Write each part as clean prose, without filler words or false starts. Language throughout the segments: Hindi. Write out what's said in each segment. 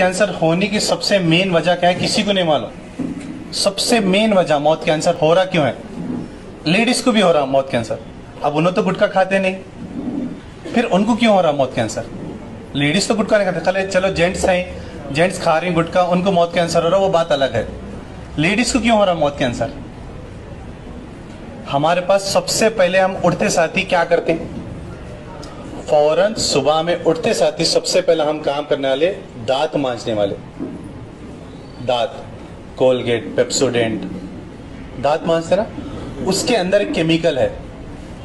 कैंसर होने की सबसे मेन वजह क्या है, किसी को नहीं मालूम। सबसे मेन वजह मौत कैंसर हो रहा क्यों है? लेडीज को भी हो रहा मौत कैंसर। अब उन्होंने तो गुटखा खाते नहीं, फिर उनको क्यों हो रहा मौत कैंसर? लेडीज तो गुटखा नहीं खाते, चलो जेंट्स हैं, जेंट्स खा रहे हैं गुटखा, उनको मौत कैंसर हो रहा, वो बात अलग है। लेडीज को क्यों हो रहा मौत कैंसर? हमारे पास सबसे पहले हम उठते साथ ही क्या करते हैं? फौरन सुबह में उठते साथ ही सबसे पहले हम काम करने वाले दांत मांजने वाले। दांत, कोलगेट, पेप्सोडेंट, दांत मांजते ना, उसके अंदर एक केमिकल है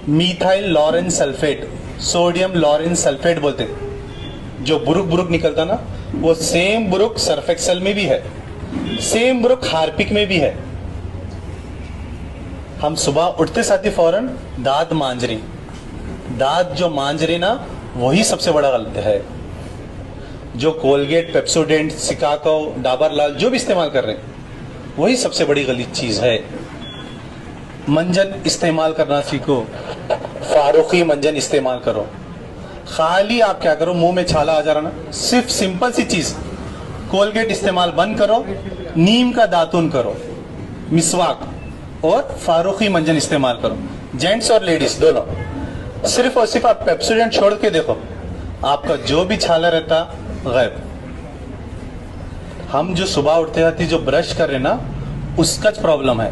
methyl lauryl sulphate, sodium lauryl sulphate बोलते हैं। जो बुरुक बुरुक निकलता ना, वो सेम बुरुक सर्फ एक्सेल में भी है, सेम बुरुक हार्पिक में भी है। हम सुबह उठते साथ ही फौरन दांत मांज रही, दांत जो मांज रही ना, वही सबसे बड़ा गलत है। जो कोलगेट, पेप्सोडेंट, सिकाको, डाबर लाल जो भी इस्तेमाल कर रहे हैं, वही सबसे बड़ी गलत चीज है। मंजन इस्तेमाल करना सीखो, फारूकी मंजन इस्तेमाल करो। खाली आप क्या करो, मुंह में छाला आ जा रहा ना, सिर्फ सिंपल सी चीज, कोलगेट इस्तेमाल बंद करो, नीम का दातुन करो, मिसवाक और फारूकी मंजन इस्तेमाल करो। जेंट्स और लेडीज दोनों। सिर्फ और सिर्फ आप पेप्सोडेंट छोड़ के देखो, आपका जो भी छाला रहता गायब। हम जो सुबह उठते जाती जो ब्रश कर रहे ना, उसका प्रॉब्लम है।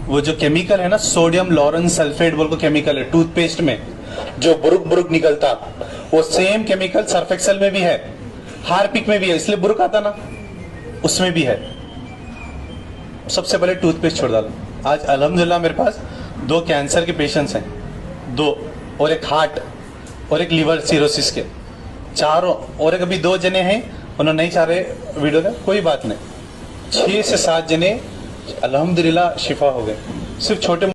वो जो केमिकल है ना, सोडियम लॉरेन सल्फेट बोल को केमिकल है टूथपेस्ट में, जो बुरुक बुरुक निकलता, वो सेम केमिकल सर्फ एक्सेल में भी है, हार्पिक में भी है, इसलिए बुरुक आता ना, उसमें भी है। सबसे पहले टूथपेस्ट छोड़ डालो। आज अल्हम्दुलिल्लाह मेरे पास 2 कैंसर के पेशेंट्स हैं, 2, और एक हार्ट और एक लिवर सिरोसिस के, चारों, और एक अभी 2 जने हैं, उन्होंने नहीं चाह रहे वीडियो का, कोई बात नहीं। 6 से 7 जने अल्हम्दुलिल्लाह शिफा हो गए, सिर्फ छोटे